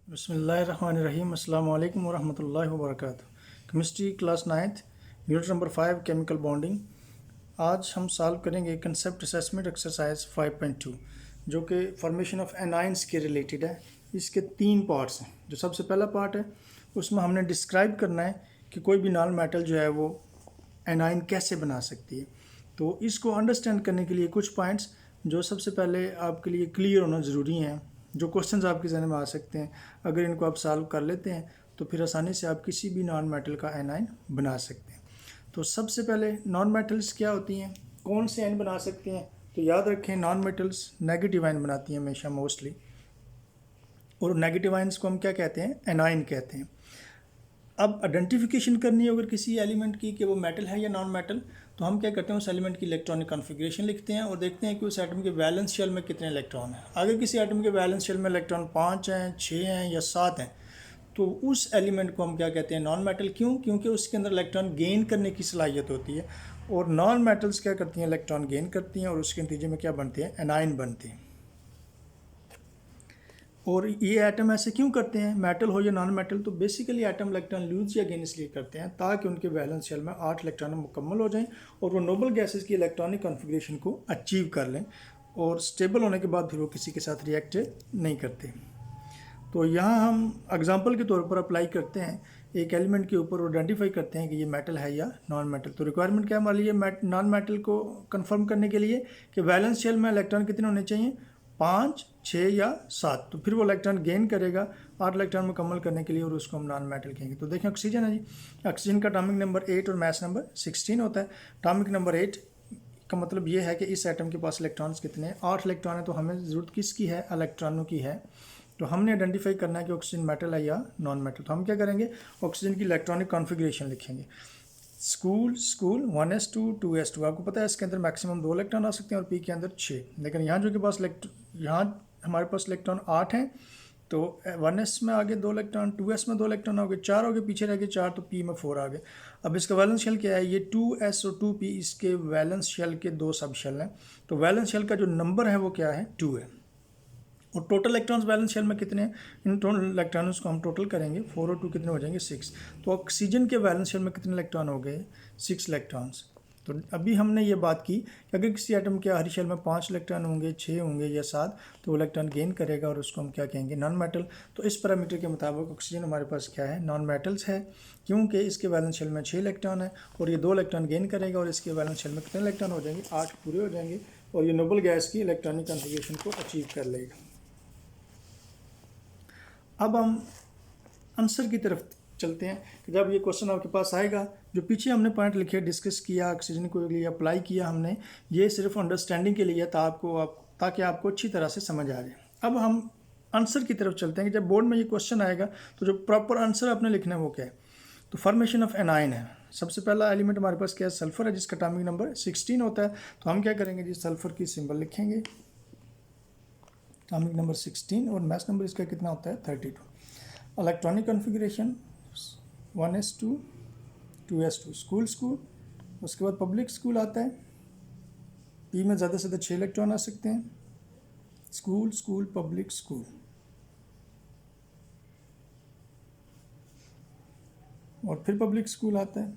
बिस्मिल्लाहिर्रहमानिर्रहीम अस्सलाम वालेकुम वरहमतुल्लाहि वबरकातुहू। Chemistry class 9th unit number 5 chemical bonding. आज हम सॉल्व करेंगे कंसेप्ट असेसमेंट एक्सरसाइज 5.2 जो कि फॉर्मेशन ऑफ एनाइंस के रिलेटेड है। इसके 3 पार्ट्स हैं। जो सबसे पहला पार्ट है उसमें हमने डिस्क्राइब करना है कि कोई भी नॉन मेटल जो है वो एनाइन कैसे बना सकती है। तो इसको अंडरस्टैंड करने के लिए कुछ पॉइंट्स जो सबसे पहले आपके लिए क्लियर होना ज़रूरी हैं, जो क्वेश्चंस आपके जहन में आ सकते हैं, अगर इनको आप सॉल्व कर लेते हैं तो फिर आसानी से आप किसी भी नॉन मेटल का एनाइन बना सकते हैं। तो सबसे पहले नॉन मेटल्स क्या होती हैं, कौन से आयन बना सकते हैं? तो याद रखें नॉन मेटल्स नेगेटिव आयन बनाती हैं हमेशा मोस्टली, और नेगेटिव आयन्स को हम क्या कहते हैं? एनाइन कहते हैं। अब आइडेंटिफिकेशन करनी है अगर किसी एलिमेंट की कि वो मेटल है या नॉन मेटल, तो हम क्या करते हैं उस एलिमेंट की इलेक्ट्रॉनिक कॉन्फ़िगरेशन लिखते हैं और देखते हैं कि उस एटम के वैलेंस शेल में कितने इलेक्ट्रॉन हैं। अगर किसी एटम के वैलेंस शेल में इलेक्ट्रॉन 5 हैं, 6 हैं या 7 हैं, तो उस एलिमेंट को हम क्या कहते हैं? Non metal. क्यों? क्योंकि उसके अंदर इलेक्ट्रॉन गेन करने की सलाहियत होती है, और नॉन मेटल्स क्या करती हैं? इलेक्ट्रॉन गेन करती हैं और उसके नतीजे में क्या बनते हैं? एनाइन बनते हैं। और ये एटम ऐसे क्यों करते हैं, मेटल हो या नॉन मेटल? तो बेसिकली एटम इलेक्ट्रॉन लूज या गेन इसलिए करते हैं ताकि उनके वैलेंस शेल में 8 इलेक्ट्रॉन मुकम्मल हो जाएं और वो नोबल गैसेस की इलेक्ट्रॉनिक कॉन्फ़िगरेशन को अचीव कर लें, और स्टेबल होने के बाद फिर वो किसी के साथ रिएक्ट नहीं करते। तो यहाँ हम एग्जांपल के तौर पर अप्लाई करते हैं एक एलिमेंट के ऊपर, आइडेंटिफाई करते हैं कि ये मेटल है या नॉन मेटल। तो रिक्वायरमेंट क्या हमारी है नॉन मेटल को कंफर्म करने के लिए कि वैलेंस शेल में इलेक्ट्रॉन कितने होने चाहिए? 5, 6 या 7। तो फिर वो इलेक्ट्रॉन गेन करेगा 8 इलेक्ट्रॉन मुकम्मल करने के लिए, और उसको हम नॉन मेटल कहेंगे। तो देखें ऑक्सीजन है जी, ऑक्सीजन का एटॉमिक नंबर 8 और मास नंबर 16 होता है। एटॉमिक नंबर 8 का मतलब ये है कि इस एटम के पास इलेक्ट्रॉन्स कितने हैं? 8 इलेक्ट्रॉन है। तो हमें ज़रूरत किसकी है? इलेक्ट्रॉनों की है। तो हमने आइडेंटिफाई करना है कि ऑक्सीजन मेटल है या नॉन मेटल। तो हम क्या करेंगे? ऑक्सीजन की इलेक्ट्रॉनिक कॉन्फ़िगरेशन लिखेंगे। School 1s2 2s2। आपको पता है इसके अंदर मैक्सिमम 2 इलेक्ट्रॉन आ सकते हैं और पी के अंदर 6। लेकिन यहाँ जो के पास यहाँ हमारे पास इलेक्ट्रॉन 8 हैं, तो 1s में आगे 2 इलेक्ट्रॉन, 2s में 2 इलेक्ट्रॉन आ गए, 4 हो गए, पीछे रह गए 4, तो पी में 4 आ गए। अब इसका वैलेंस शेल क्या है? ये 2s और 2p इसके वैलेंस शेल के 2 सब शेल हैं। तो वैलेंस शेल का जो नंबर है वो क्या है? 2 है। और टोटल इलेक्ट्रॉन्स बैलेंस शेल में कितने हैं? इन टोटल इलेक्ट्रॉन्स को हम टोटल करेंगे, 4 और 2 कितने हो जाएंगे? 6। तो ऑक्सीजन के बैलेंस शेल में कितने इलेक्ट्रॉन हो गए? 6 इलेक्ट्रॉन्स। तो अभी हमने ये बात की कि अगर किसी एटम के हर शेल में 5 इलेक्ट्रॉन होंगे, 6 होंगे या 7, तो वो इलेक्ट्रॉन गेन करेगा और उसको हम क्या कहेंगे? Non metal. तो इस पैरामीटर के मुताबिक ऑक्सीजन हमारे पास क्या है? नॉन मेटल्स है, क्योंकि इसके बैलेंस शेल में 6 इलेक्ट्रॉन है और ये 2 इलेक्ट्रॉन गेन करेगा, और इसके बैलेंस शेल में कितने इलेक्ट्रॉन हो जाएंगे? 8 पूरे हो जाएंगे, और ये नोबल गैस की इलेक्ट्रॉनिक कॉन्फ़िगरेशन को अचीव कर लेगा। अब हम आंसर की तरफ चलते हैं कि जब ये क्वेश्चन आपके पास आएगा, जो पीछे हमने पॉइंट लिखे, डिस्कस किया, ऑक्सीजन को लिए अप्लाई किया हमने, ये सिर्फ अंडरस्टैंडिंग के लिए ताकि आपको अच्छी तरह से समझ आ जाए। अब हम आंसर की तरफ चलते हैं कि जब बोर्ड में ये क्वेश्चन आएगा तो जो प्रॉपर आंसर आपने लिखना है वो क्या है? तो फॉर्मेशन ऑफ एनाइन है। सबसे पहला एलिमेंट हमारे पास क्या है? सल्फर है, जिसका एटॉमिक नंबर 16 होता है। तो हम क्या करेंगे जी? सल्फर की सिंबल लिखेंगे, एटॉमिक नंबर 16, और मास नंबर इसका कितना होता है? 32। Electronic configuration 1s2 2s2। School, उसके बाद पब्लिक स्कूल आता है। पी में ज़्यादा से ज़्यादा 6 इलेक्ट्रॉन आ सकते हैं। स्कूल पब्लिक स्कूल, और फिर पब्लिक स्कूल आता है,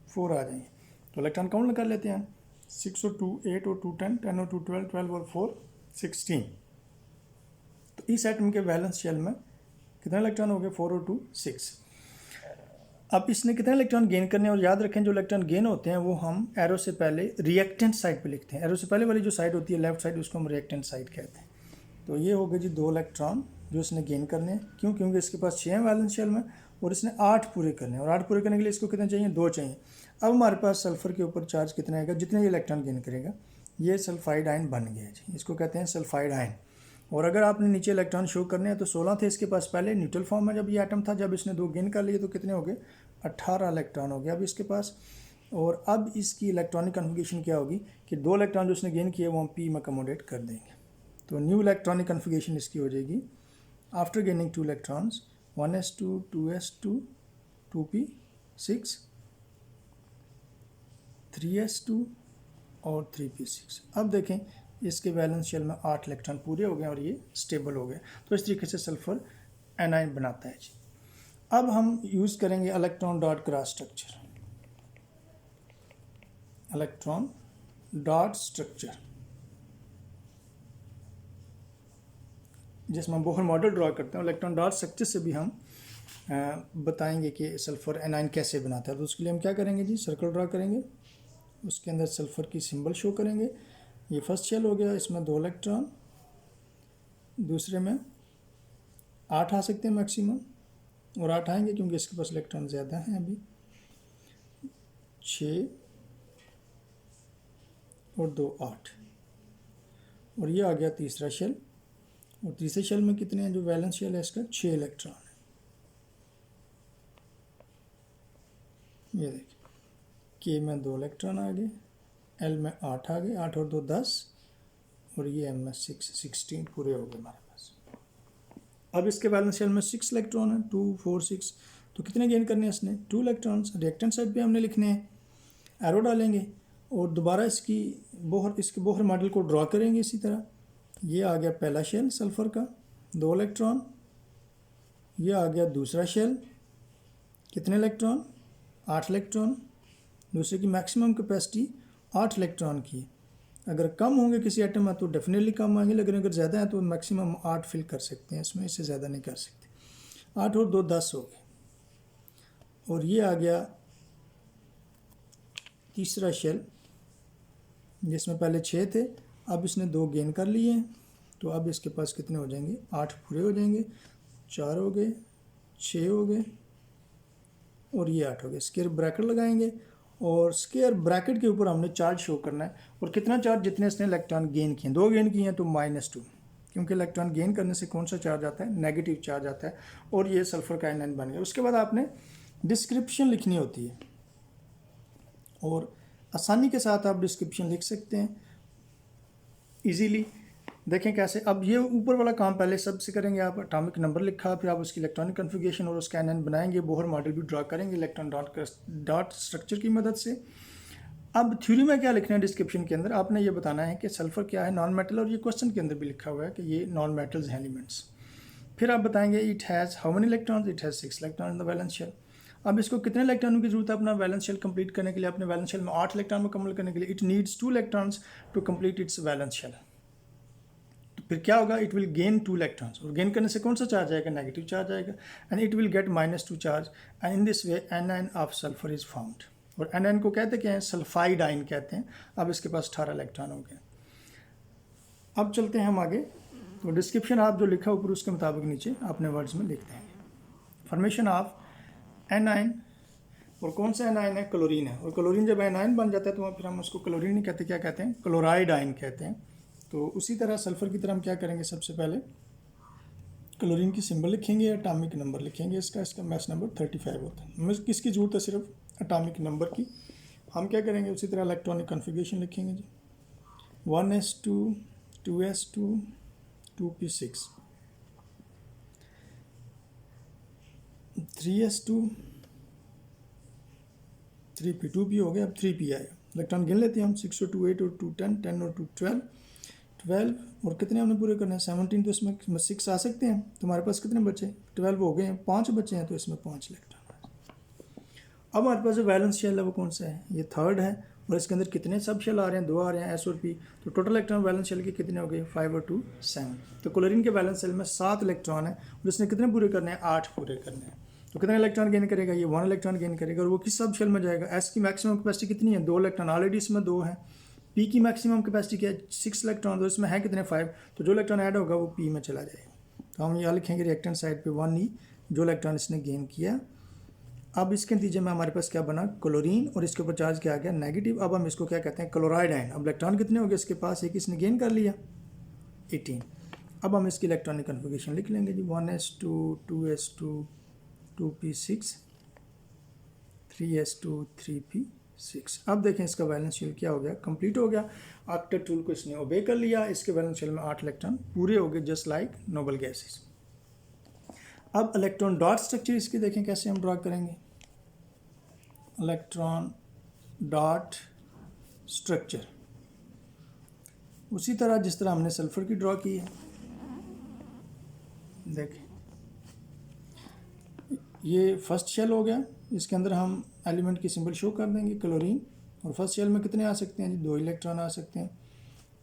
4 आ जाएंगे। तो इलेक्ट्रॉन काउंट लगा लेते हैं। 6 और 2 8 और 2 10, 10 और 2 12, 12 और 4 16। तो इस एटम के वैलेंस शेल में कितने इलेक्ट्रॉन हो गए? 4 और 2 6। अब इसने कितने इलेक्ट्रॉन गेन करने, और याद रखें जो इलेक्ट्रॉन गेन होते हैं वो हम एरो से पहले रिएक्टेंट साइड पे लिखते हैं। एरो से पहले वाली जो साइड होती है लेफ्ट साइड, उसको हम रिएक्टेंट साइड कहते हैं। तो ये हो गए जी 2 इलेक्ट्रॉन जो इसने गेन करने हैं। क्यों? क्योंकि इसके पास 6 हैं वैलेंस शेल में, और इसने 8 पूरे करने हैं, और 8 पूरे करने के लिए इसको कितने चाहिए? 2 चाहिए। अब हमारे पास सल्फर के ऊपर चार्ज कितना आएगा? जितने ये इलेक्ट्रॉन गेन करेगा। ये सल्फाइड आयन बन गया जी, इसको कहते हैं सल्फाइड आयन। और अगर आपने नीचे इलेक्ट्रॉन शो करने हैं तो 16 थे इसके पास पहले न्यूट्रल फॉर्म में जब ये एटम था, जब इसने 2 गेन कर लिए तो कितने हो गए? 18 इलेक्ट्रॉन हो गया अब इसके पास। और अब इसकी इलेक्ट्रॉनिक कॉन्फ़िगरेशन क्या होगी कि 2 इलेक्ट्रॉन जो इसने गेन किए वो हम पी में अकोमोडेट कर देंगे। तो न्यू इलेक्ट्रॉनिक कॉन्फ़िगरेशन इसकी हो जाएगी after gaining 2 electrons, 1s2 2s2 2p6 3s2 और 3p6। अब देखें इसके वैलेंस शेल में 8 इलेक्ट्रॉन पूरे हो गए और ये स्टेबल हो गए। तो इस तरीके से सल्फर एनाइन बनाता है जी। अब हम यूज़ करेंगे electron dot cross structure. Electron dot structure जिसमें हम बोहर मॉडल ड्रा करते हैं, इलेक्ट्रॉन डॉट स्ट्रक्चर से भी हम बताएंगे कि सल्फ़र एनाइन कैसे बनाता है। तो उसके लिए हम क्या करेंगे जी, सर्कल ड्रा करेंगे, उसके अंदर सल्फ़र की सिंबल शो करेंगे। ये फर्स्ट शेल हो गया, इसमें 2 इलेक्ट्रॉन, दूसरे में 8 आ सकते हैं मैक्सिमम, और 8 आएंगे क्योंकि इसके पास इलेक्ट्रॉन ज़्यादा हैं अभी। 6 और 2 8, और ये आ गया तीसरा शेल। और तीसरे शेल में कितने हैं, जो वैलेंस शेल है इसका 6 इलेक्ट्रॉन है। ये देखिए, के में 2 इलेक्ट्रॉन आ गए, एल में 8 आ गए, 8 और 2 10, और ये एम में 16 पूरे हो गए हमारे पास। अब इसके वैलेंस शेल में 6 इलेक्ट्रॉन है, 2 4 6, तो कितने गेन करने हैं इसने, 2 इलेक्ट्रॉन्स। रिएक्टेंट साइड पे हमने लिखने हैं, एरो डालेंगे और दोबारा इसके बोहर मॉडल को ड्रॉ करेंगे इसी तरह। ये आ गया पहला शेल सल्फ़र का, 2 इलेक्ट्रॉन। ये आ गया दूसरा शेल, कितने इलेक्ट्रॉन, 8 इलेक्ट्रॉन। दूसरे की मैक्सिमम कैपेसिटी 8 इलेक्ट्रॉन की। अगर कम होंगे किसी एटम में तो डेफिनेटली कम आएंगे, लेकिन अगर ज़्यादा है तो मैक्सिमम 8 फिल कर सकते हैं इसमें, इससे ज़्यादा नहीं कर सकते। 8 और 2 10 हो गए। और ये आ गया तीसरा शेल, जिसमें पहले 6 थे, अब इसने 2 गेन कर लिए हैं, तो अब इसके पास कितने हो जाएंगे, 8 पूरे हो जाएंगे। 4 हो गए, 6 हो गए, और ये 8 हो गए। स्क्वायर ब्रैकेट लगाएंगे, और स्क्वायर ब्रैकेट के ऊपर हमने चार्ज शो करना है। और कितना चार्ज, जितने इसने इलेक्ट्रॉन गेन किए, 2 गेन किए हैं तो -2, क्योंकि इलेक्ट्रॉन गेन करने से कौन सा चार्ज आता है, नेगेटिव चार्ज आता है। और ये सल्फर का एनाइन बन गया। उसके बाद आपने डिस्क्रिप्शन लिखनी होती है, और आसानी के साथ आप डिस्क्रिप्शन लिख सकते हैं इजीली। देखें कैसे। अब ये ऊपर वाला काम पहले सबसे करेंगे आप, एटॉमिक नंबर लिखा, फिर आप उसकी इलेक्ट्रॉनिक कन्फिगरेशन और उसका एनाइन बनाएंगे, बोहर मॉडल भी ड्रा करेंगे इलेक्ट्रॉन डॉट स्ट्रक्चर की मदद से। अब थ्योरी में क्या लिखना है, डिस्क्रिप्शन के अंदर आपने ये बताना है कि सल्फर क्या है, नॉन मेटल, और ये क्वेश्चन के अंदर भी लिखा हुआ है कि ये नॉन मेटल्स हैं एलिमेंट्स। फिर आप बताएंगे it has how many electrons, it has 6 electron in the valence shell. अब इसको कितने इलेक्ट्रॉनों की जरूरत है अपना वैलेंस शेल कंप्लीट करने के लिए, अपने वैलेंस शेल में 8 इलेक्ट्रॉन मुकम्मल करने के लिए। It needs 2 electrons to complete its valence shell. तो फिर क्या होगा, इट विल गेन 2 इलेक्ट्रॉन्स, और गेन करने से कौन सा चार्ज आएगा, नेगेटिव चार्ज आएगा, and it will get -2 charge, and in this way anion of sulphur is found. और एनाइन को कहते क्या है, सल्फाइड आइन कहते हैं। अब इसके पास 18 इलेक्ट्रॉन हो गए। अब चलते हैं हम आगे। तो डिस्क्रिप्शन आप जो लिखा ऊपर उसके मुताबिक नीचे अपने वर्ड्स में लिख देंगे। फॉर्मेशन ऑफ एनाइन, और कौन सा एनाइन है, क्लोरीन है। और क्लोरीन जब एनाइन बन जाता है तो फिर हम उसको क्लोरीन नहीं कहते, क्या कहते हैं, क्लोराइड आइन कहते हैं। तो उसी तरह सल्फर की तरह हम क्या करेंगे, सबसे पहले क्लोरीन की सिंबल लिखेंगे, एटॉमिक नंबर लिखेंगे, इसका मैच नंबर 35 होता है। हमें किसकी जरूरत है, सिर्फ एटॉमिक नंबर की। हम क्या करेंगे, उसी तरह इलेक्ट्रॉनिक कन्फिगरेशन लिखेंगे जी, 1s2 2s2 2p6 3s2 3p 2p हो गया। अब 3p आएगा, इलेक्ट्रॉन गिन लेते हैं हम, 6 और 2 8 और 2 10 10 और 2 12, और कितने हमने पूरे करने हैं, 17। तो इसमें 6 आ सकते हैं, तुम्हारे पास कितने बचे, 12 हो गए हैं, 5 बचे हैं, तो इसमें 5 इलेक्ट्रॉन। अब हमारे पास जो वैलेंस शेल है वो कौन सा है, ये थर्ड है, और इसके अंदर कितने सब शेल आ रहे हैं, 2 आ रहे हैं, एस और पी। तो टोटल इलेक्ट्रॉन वैलेंस शेल के कितने हो गए, 5 और 2 7। तो क्लोरीन के वैलेंस शेल में 7 इलेक्ट्रॉन है, और इसने कितने पूरे करने हैं, 8 पूरे करने हैं। तो कितने इलेक्ट्रॉन गेन करेगा, ये 1 इलेक्ट्रॉन गेन करेगा, और वो किस सब शेल में जाएगा। एस की मैक्सिमम कैपेसिटी कितनी है, 2 इलेक्ट्रॉन, ऑलरेडी इसमें 2 है। पी की मैक्सिमम कैपेसिटी क्या है, 6 इलेक्ट्रॉन, तो इसमें है कितने, 5। तो जो इलेक्ट्रॉन ऐड होगा वो पी में चला जाएगा। तो हम यहाँ लिखेंगे रिएक्टेंट साइड पे 1 ई, जो इलेक्ट्रॉन इसने गेन किया। अब इसके नतीजे में हमारे पास क्या बना, क्लोरीन, और इसके ऊपर चार्ज क्या आ गया, नेगेटिव। अब हम इसको क्या कहते हैं, क्लोराइड आयन। अब इलेक्ट्रॉन कितने हो गए इसके पास, एक इसने गेन कर लिया, 18। अब हम इसकी इलेक्ट्रॉनिक कन्फिगरेशन लिख लेंगे जी, 1s2 2s2 2p6 3s2 3p6। अब देखें इसका वैलेंस शेल क्या हो गया, कंप्लीट हो गया। ऑक्टेट रूल को इसने ओबे कर लिया, इसके वैलेंस शेल में 8 इलेक्ट्रॉन पूरे हो गए, जस्ट लाइक नोबल गैसेस। अब इलेक्ट्रॉन डॉट स्ट्रक्चर इसकी देखें कैसे हम ड्रा करेंगे। इलेक्ट्रॉन डॉट स्ट्रक्चर, उसी तरह जिस तरह हमने सल्फ़र की ड्रॉ की है, देखें ये फर्स्ट शेल हो गया, इसके अंदर हम एलिमेंट की सिंबल शो कर देंगे क्लोरीन। और फर्स्ट शेल में कितने आ सकते हैं जी, 2 इलेक्ट्रॉन आ सकते हैं।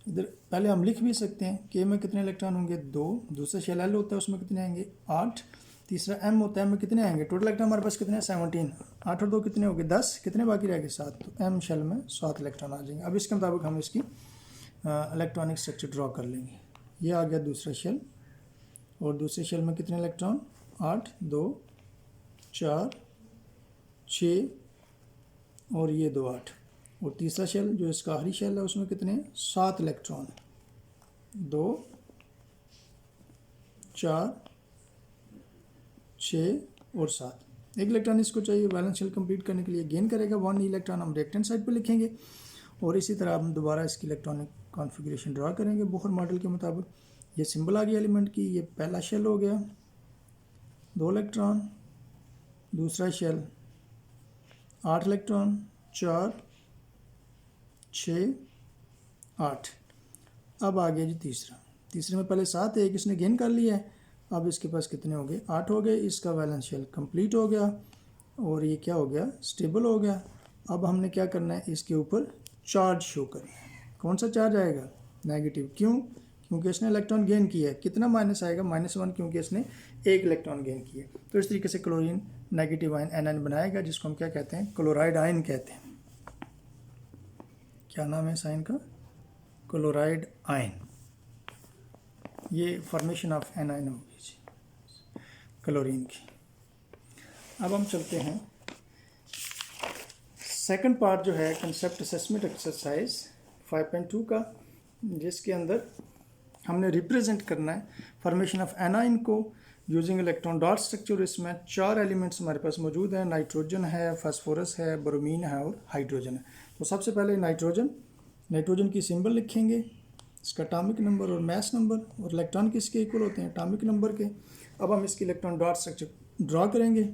इधर पहले हम लिख भी सकते हैं के में कितने इलेक्ट्रॉन होंगे, 2। दूसरा शेल एल होता है, उसमें कितने आएंगे, 8। तीसरा एम होता है, एम में कितने आएंगे, टोटल इलेक्ट्रॉन हमारे पास कितने हैं, 17। 8 और 2 कितने हो गए, 10। कितने बाकी रह गए, 7। तो एम शेल में 7 इलेक्ट्रॉन आ जाएंगे। अब इसके मुताबिक हम इसकी इलेक्ट्रॉनिक स्ट्रक्चर ड्रॉ कर लेंगे। ये आ गया दूसरा शेल, और दूसरे शेल में कितने इलेक्ट्रॉन, 8, 2, 4, 6 और ये 2, 8। और तीसरा शेल जो इसका आखिरी शेल है उसमें कितने, 7 इलेक्ट्रॉन, 2, 4, 6 और 7। एक इलेक्ट्रॉन इसको चाहिए वैलेंस शेल कंप्लीट करने के लिए, गेन करेगा 1 इलेक्ट्रॉन, हम राइट हैंड साइड पर लिखेंगे। और इसी तरह हम दोबारा इसकी इलेक्ट्रॉनिक कॉन्फ़िगरेशन ड्रा करेंगे बोहर मॉडल के मुताबिक। ये सिंबल आ गया एलिमेंट की, ये पहला शेल हो गया, 2 इलेक्ट्रॉन। दूसरा शेल 8 इलेक्ट्रॉन, 4, 6, 8। अब आ गया जी तीसरा। तीसरे में पहले 7 है, एक इसने गेन कर लिया है। अब इसके पास कितने हो गए, 8 हो गए। इसका वैलेंस शेल कंप्लीट हो गया और ये क्या हो गया, स्टेबल हो गया। अब हमने क्या करना है, इसके ऊपर चार्ज शो करना है। कौन सा चार्ज आएगा, नेगेटिव। क्यों, क्योंकि इसने इलेक्ट्रॉन गेन किया है। कितना माइनस आएगा, -1, क्योंकि इसने एक इलेक्ट्रॉन गेन किया। तो इस तरीके से क्लोरीन नेगेटिव आयन एनायन बनाएगा, जिसको हम क्या कहते हैं, क्लोराइड आयन कहते हैं। क्या नाम है इस आयन का, क्लोराइड आयन। ये फॉर्मेशन ऑफ एनायन होगी जी क्लोरीन की। अब हम चलते हैं सेकंड पार्ट जो है कंसेप्ट असेसमेंट एक्सरसाइज 5.2 का, जिसके अंदर हमने रिप्रेजेंट करना है फॉर्मेशन ऑफ एनाइन को यूजिंग इलेक्ट्रॉन डॉट स्ट्रक्चर। इसमें 4 एलिमेंट्स हमारे पास मौजूद हैं, नाइट्रोजन है, फास्फोरस है, ब्रोमीन है और हाइड्रोजन है। तो सबसे पहले नाइट्रोजन की सिंबल लिखेंगे, इसका एटॉमिक नंबर और मास नंबर, और इलेक्ट्रॉन किसके इक्वल होते हैं, एटॉमिक नंबर के। अब हम इसकी इलेक्ट्रॉन डॉट स्ट्रक्चर ड्रॉ करेंगे।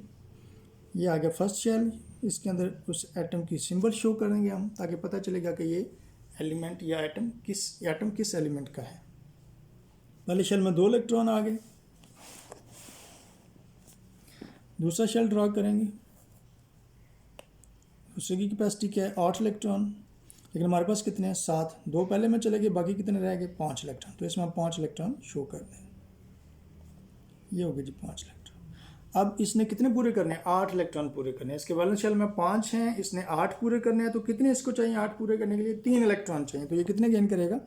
ये आ गया फर्स्ट शेल, इसके अंदर उस एटम की सिंबल शो करेंगे हम, ताकि पता चलेगा कि ये एलिमेंट या एटम किस एलिमेंट का है। पहले शेल में 2 इलेक्ट्रॉन आ गए। दूसरा शेल ड्रॉ करेंगे, दूसरे की कैपेसिटी क्या है, 8 इलेक्ट्रॉन, लेकिन हमारे पास कितने हैं, 7। 2 पहले में चले गए, बाकी कितने रह गए, 5 इलेक्ट्रॉन। तो इसमें हम 5 इलेक्ट्रॉन शो कर दें। ये हो गए जी 5 इलेक्ट्रॉन। अब इसने कितने पूरे करने हैं, 8 इलेक्ट्रॉन पूरे करने हैं। इसके वैलेंस शेल में 5 हैं, इसने 8 पूरे करने हैं। तो कितने इसको चाहिए 8 पूरे करने के लिए, 3 इलेक्ट्रॉन चाहिए। तो ये कितने गेन करेगा,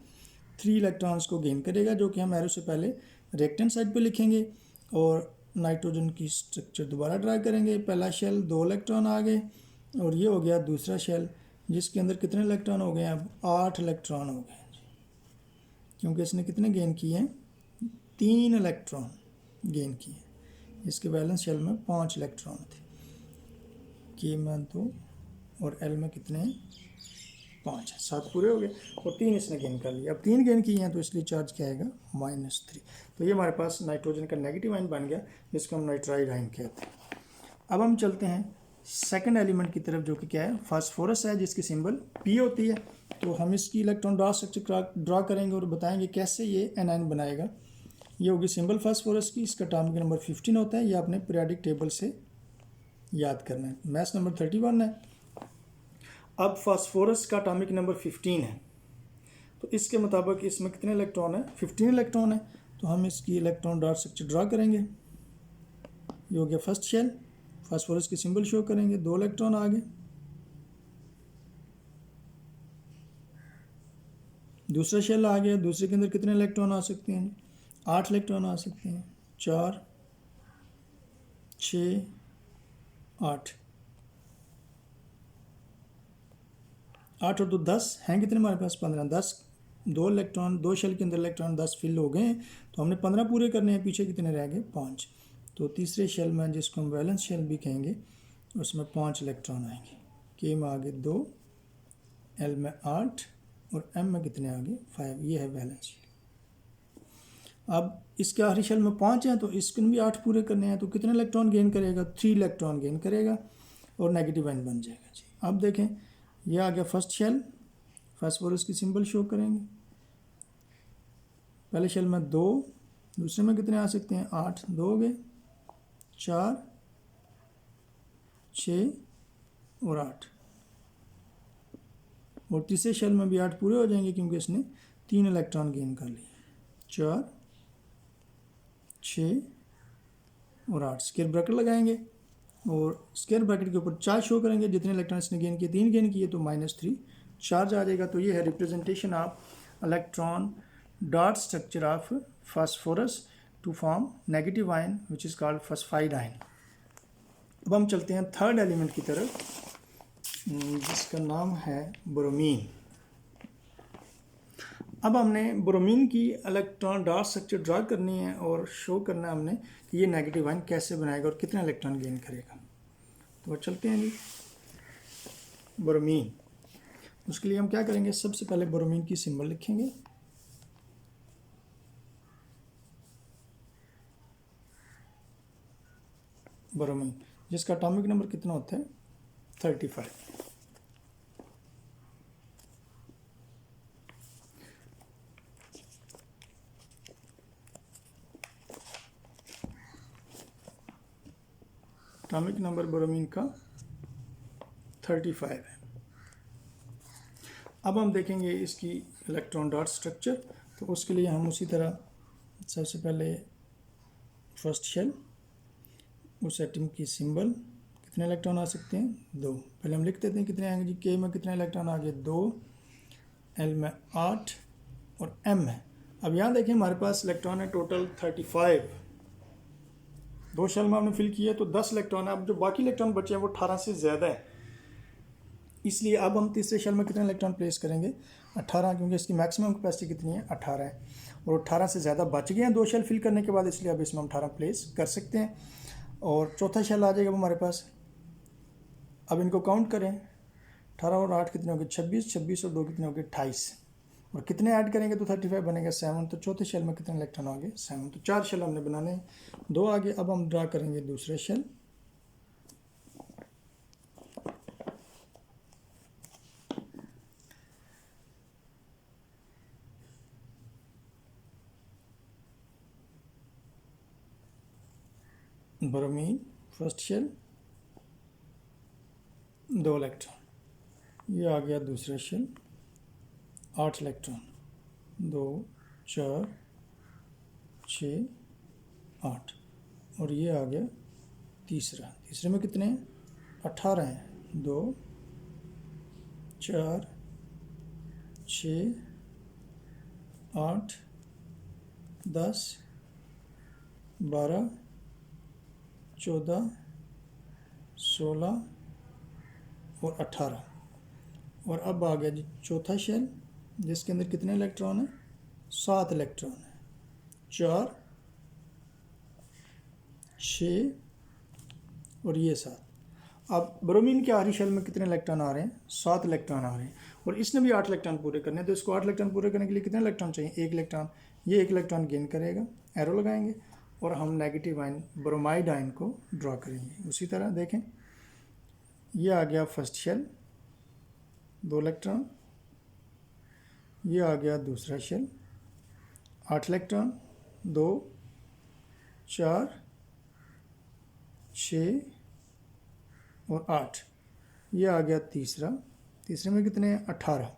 3 इलेक्ट्रॉन्स को गेन करेगा, जो कि हम एरो से पहले राइट हैंड साइड पे लिखेंगे। और नाइट्रोजन की स्ट्रक्चर दोबारा ड्रा करेंगे। पहला शेल 2 इलेक्ट्रॉन आ गए, और ये हो गया दूसरा शेल, जिसके अंदर कितने इलेक्ट्रॉन हो गए हैं, अब 8 इलेक्ट्रॉन हो गए, क्योंकि इसने कितने गेन किए हैं, 3 इलेक्ट्रॉन गेन किए। इसके बैलेंस शेल में 5 इलेक्ट्रॉन थे, के में 2 और एल में कितने हैं, 5 है। 7 पूरे हो गए और 3 इसने गेन कर लिया। अब 3 गेन किए हैं, तो इसलिए चार्ज क्या आएगा, -3। तो ये हमारे पास नाइट्रोजन का नेगेटिव आयन बन गया, जिसको हम नाइट्राइड आयन कहते हैं। अब हम चलते हैं सेकंड एलिमेंट की तरफ, जो कि क्या है, फास्फोरस है, जिसकी सिंबल P होती है। तो हम इसकी इलेक्ट्रॉन डॉट स्ट्रक्चर ड्रॉ करेंगे और बताएंगे कैसे ये एनायन बनाएगा। ये होगी सिंबल फास्फोरस की, इसका एटॉमिक नंबर 15 होता है। ये आपने पीरियोडिक टेबल से याद करना है। मास नंबर 31 है। अब फास्फोरस का एटॉमिक नंबर 15 है, तो इसके मुताबिक इसमें कितने इलेक्ट्रॉन है, 15 इलेक्ट्रॉन है। तो हम इसकी इलेक्ट्रॉन डॉट स्ट्रक्चर ड्रॉ करेंगे। ये हो गया फर्स्ट शेल, फास्फोरस की सिंबल शो करेंगे, 2 इलेक्ट्रॉन आ गए। दूसरा शेल आ गया, दूसरे के अंदर कितने इलेक्ट्रॉन आ सकते हैं, 8 इलेक्ट्रॉन आ सकते हैं, 4, 6, 8। 8 और 2 10 हैं, कितने हमारे पास, 15। 10, 2 इलेक्ट्रॉन, 2 शेल के अंदर इलेक्ट्रॉन 10 फिल हो गए हैं, तो हमने 15 पूरे करने हैं। पीछे कितने रह गए, 5। तो तीसरे शेल में, जिसको हम वैलेंस शेल भी कहेंगे, उसमें 5 इलेक्ट्रॉन आएंगे। के में आगे 2, एल में 8 और एम में कितने आगे, 5। ये है वैलेंस शेल। अब इसके आखिरी शेल में 5 हैं, तो इसके भी 8 पूरे करने हैं। तो कितने इलेक्ट्रॉन गेन करेगा, 3 इलेक्ट्रॉन गेन करेगा और नेगेटिव आयन बन जाएगा जी। अब देखें, यह आ गया फर्स्ट शेल, फास्फोरस की सिंबल शो करेंगे, पहले शेल में 2, दूसरे में कितने आ सकते हैं 8, 2 हो गए, 4, 6 और 8, और तीसरे शेल में भी 8 पूरे हो जाएंगे क्योंकि इसने 3 इलेक्ट्रॉन गेन कर लिए। 4, 6 और 8, स्क्वायर ब्रैकेट लगाएंगे और स्क्वायर ब्रैकेट के ऊपर चार्ज शो करेंगे। जितने इलेक्ट्रॉन इसने गेन किए, 3 गेन किए तो -3 चार्ज आ जाएगा। तो ये है representation of electron dot structure of phosphorus to form negative ion which is called phosphide ion. अब हम चलते हैं थर्ड एलिमेंट की तरफ जिसका नाम है ब्रोमीन। अब हमने ब्रोमीन की इलेक्ट्रॉन डॉट स्ट्रक्चर ड्रा करनी है और शो करना है हमने कि ये नेगेटिव आयन कैसे बनाएगा और कितना इलेक्ट्रॉन गेन करेगा। तो चलते हैं जी ब्रोमीन। उसके लिए हम क्या करेंगे, सबसे पहले ब्रोमीन की सिंबल लिखेंगे। ब्रोमीन जिसका एटॉमिक नंबर कितना होता है 35। एटॉमिक नंबर ब्रोमीन का 35 है। अब हम देखेंगे इसकी इलेक्ट्रॉन डॉट स्ट्रक्चर। तो उसके लिए हम उसी तरह सबसे पहले फर्स्ट शेल, उस एटम की सिंबल, कितने इलेक्ट्रॉन आ सकते हैं 2। पहले हम लिख देते हैं कितने आएंगे जी। के में कितने इलेक्ट्रॉन आ गए 2, एल में 8 और एम में, अब यहाँ देखें हमारे पास इलेक्ट्रॉन है टोटल 35। 2 शेल में हमने फिल किया तो 10 इलेक्ट्रॉन है। अब जो बाकी इलेक्ट्रॉन बचे हैं वो 18 से ज़्यादा है, इसलिए अब हम तीसरे शेल में कितने इलेक्ट्रॉन प्लेस करेंगे 18, क्योंकि इसकी मैक्सिमम कैपेसिटी कितनी है 18 है और 18 से ज़्यादा बच गए हैं 2 शेल फिल करने के बाद, इसलिए अब इसमें हम 18 प्लेस कर सकते हैं। और चौथा शेल आ जाएगा हमारे पास। अब इनको काउंट करें, 18 और 8 कितने हो गए 26, 26 और 2 कितने हो गए 28, और कितने ऐड करेंगे तो 35 बनेगा 7। तो चौथे शेल में कितने इलेक्ट्रॉन आ गए 7। तो 4 शेल हमने बनाने हैं, 2 आगे। अब हम ड्रा करेंगे दूसरे shell. Bromine first shell 2 electron, ये आ गया दूसरा शेल 8 इलेक्ट्रॉन, 2, 4, 6, 8, और ये आ गया तीसरा। तीसरे में कितने हैं 18 हैं, 2, 4, 6, 8, 10, 12, 14, 16 और 18। और अब आ गया जी चौथा शेल जिसके अंदर कितने इलेक्ट्रॉन हैं 7 इलेक्ट्रॉन हैं, 4, 6 और ये 7। अब ब्रोमीन के आखिरी शेल में कितने इलेक्ट्रॉन आ रहे हैं 7 इलेक्ट्रॉन आ रहे हैं, और इसने भी 8 इलेक्ट्रॉन पूरे करने हैं। तो इसको 8 इलेक्ट्रॉन पूरे करने के लिए कितने इलेक्ट्रॉन चाहिए 1 इलेक्ट्रॉन। ये 1 इलेक्ट्रॉन गेन करेगा, एरो लगाएंगे और हम नेगेटिव आयन ब्रोमाइड आयन को ड्रॉ करेंगे। उसी तरह देखें, ये आ गया फर्स्ट शेल 2 इलेक्ट्रॉन, ये आ गया दूसरा शेल 8 इलेक्ट्रॉन, 2, 4, 6 और 8, ये आ गया तीसरा। तीसरे में कितने हैं 18,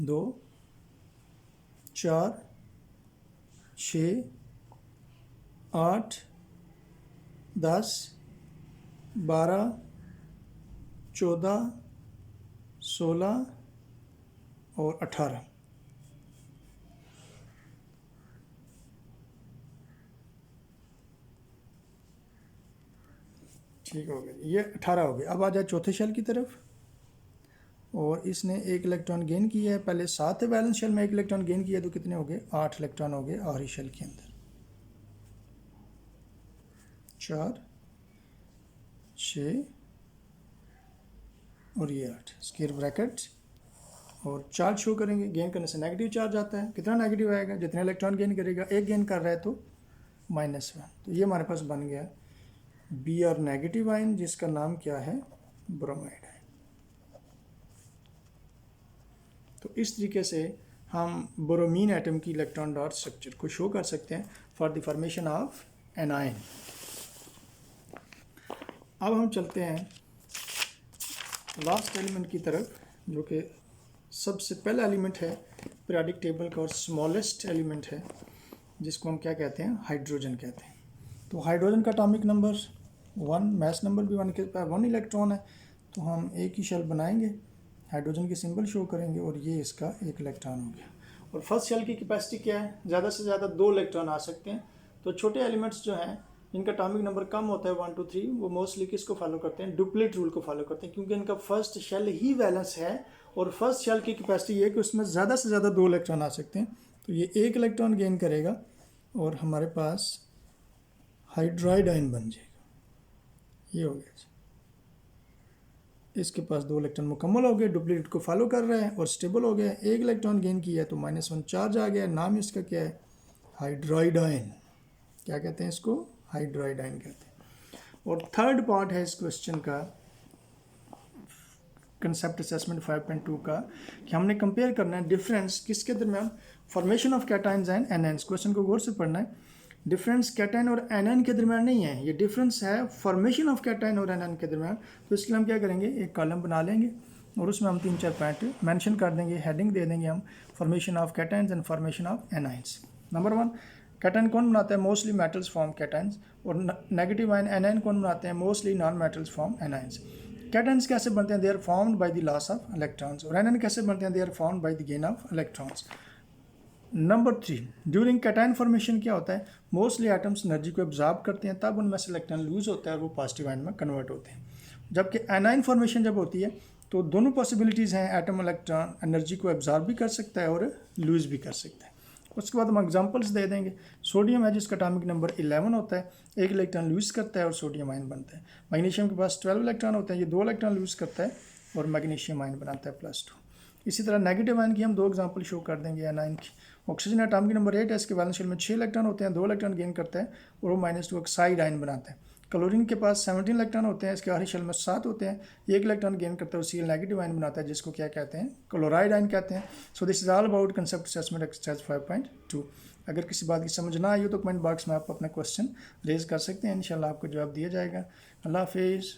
2, 4, 6, 8, 10, 12, 14, 16 और 18। ठीक हो गया, ये 18 हो गया। अब आ जाए चौथे शेल की तरफ, और इसने 1 इलेक्ट्रॉन गेन किया है। पहले 7 है बैलेंस शेल में, 1 इलेक्ट्रॉन गेन किया तो कितने हो गए 8 इलेक्ट्रॉन हो गए आखिरी शेल के अंदर। 4, 6 और ये 8, स्क्वायर ब्रैकेट, और चार्ज शो करेंगे। गेन करने से नेगेटिव चार्ज आता है, कितना नेगेटिव आएगा जितने इलेक्ट्रॉन गेन करेगा। 1 गेन कर रहा है तो -1। तो ये हमारे पास बन गया Br नेगेटिव आयन जिसका नाम क्या है ब्रोमाइड आयन। तो इस तरीके से हम ब्रोमीन एटम की इलेक्ट्रॉन डॉट स्ट्रक्चर को शो कर सकते हैं for the formation of anion. अब हम चलते हैं लास्ट एलिमेंट की तरफ, जो कि सबसे पहला एलिमेंट है पीरियोडिक टेबल का और स्मॉलेस्ट एलिमेंट है, जिसको हम क्या कहते हैं, हाइड्रोजन कहते हैं। तो हाइड्रोजन का एटॉमिक नंबर 1, मास नंबर भी 1 के पास 1 इलेक्ट्रॉन है। तो हम एक ही शेल बनाएंगे, हाइड्रोजन की सिंबल शो करेंगे और ये इसका 1 इलेक्ट्रॉन हो गया। और फर्स्ट शेल की कैपेसिटी क्या है, ज़्यादा से ज़्यादा 2 इलेक्ट्रॉन आ सकते हैं। तो छोटे एलिमेंट्स जो हैं इनका एटॉमिक नंबर कम होता है 1 2 3, वो मोस्टली किसको फॉलो करते हैं, डुप्लीट रूल को फॉलो करते हैं, क्योंकि इनका फर्स्ट शेल ही वैलेंस है और फर्स्ट शेल की कैपेसिटी ये है कि उसमें ज़्यादा से ज़्यादा 2 इलेक्ट्रॉन आ सकते हैं। तो ये 1 इलेक्ट्रॉन गेन करेगा और हमारे पास हाइड्राइड आयन बन जाएगा। ये हो गया, इसके पास 2 इलेक्ट्रॉन मुकम्मल हो गए, डुप्लीकेट को फॉलो कर रहा है और स्टेबल हो गया। 1 इलेक्ट्रॉन गेन किया तो -1 चार्ज आ गया। नाम इसका क्या है, हाइड्राइड आयन। क्या कहते हैं इसको, हाइड्राइड आयन कहते हैं। और थर्ड पार्ट है इस क्वेश्चन का, कंसेप्ट असेसमेंट 5.2 का, कि हमने कंपेयर करना है डिफरेंस किसके दरमियान, formation of cations and anions. Question को गौर से पढ़ना है। डिफरेंस कैटाइन और एनाइन के दरमियान नहीं है, ये डिफरेंस है फॉर्मेशन ऑफ कैटाइन और एनाइन के दरमियान। तो इसके लिए हम क्या करेंगे, एक कॉलम बना लेंगे और उसमें हम 3-4 पॉइंट मेंशन कर देंगे, हेडिंग दे देंगे हम, formation of cations and formation of anions. Number 1, cation कौन बनाता है, मोस्टली मेटल्स फॉर्म कैटाइंस। और नेगेटिव आयन एनाइन कौन बनाते हैं, mostly non metals form anions. Cations कैसे बनते हैं, they are formed by the loss of electrons. और एनाइन कैसे बनते हैं, they are formed by the gain of electrons. Number 3, during cation formation क्या होता है, मोस्टली एटम्स एनर्जी को एब्जॉर्ब करते हैं, तब उनमें से इलेक्ट्रॉन लूज होता है और वो पॉजिटिव आयन में कन्वर्ट होते हैं। जबकि एनाइन फॉर्मेशन जब होती है तो दोनों पॉसिबिलिटीज़ हैं, एटम इलेक्ट्रॉन एनर्जी को एब्जॉर्ब भी कर सकता है और लूज भी कर सकता है। उसके बाद हम एग्जांपल्स दे देंगे। सोडियम है जिसका एटॉमिक नंबर 11 होता है, 1 इलेक्ट्रॉन लूज करता है और सोडियम आयन बनता है। मैग्नीशियम के पास 12 इलेक्ट्रॉन होते हैं, ये 2 इलेक्ट्रॉन लूज करता है और मैग्नीशियम आयन बनाता है +2। इसी तरह नेगेटिव आयन की हम 2 एग्जांपल शो कर देंगे एनाइन की। ऑक्सीजन एटॉमिक नंबर 8 है, इसके वैलेंस शेल में 6 इलेक्ट्रॉन होते हैं, 2 इलेक्ट्रॉन गेन करता है और वो -2 ऑक्साइड आयन बनाता है। क्लोरीन के पास 17 इलेक्ट्रॉन होते हैं, इसके आखिरी शेल में 7 होते हैं, 1 इलेक्ट्रॉन गेन करता है, उसी नेगेटिव आयन बनाता है, जिसको क्या कहते हैं, क्लोराइड आयन कहते हैं। So this is all about concept assessment exercise 5.2। अगर किसी बात की समझ ना आई हो तो कमेंट बॉक्स में आप अपना क्वेश्चन रेज कर सकते हैं, इंशाल्लाह आपको जवाब दिया जाएगा। अल्लाह हाफिज़।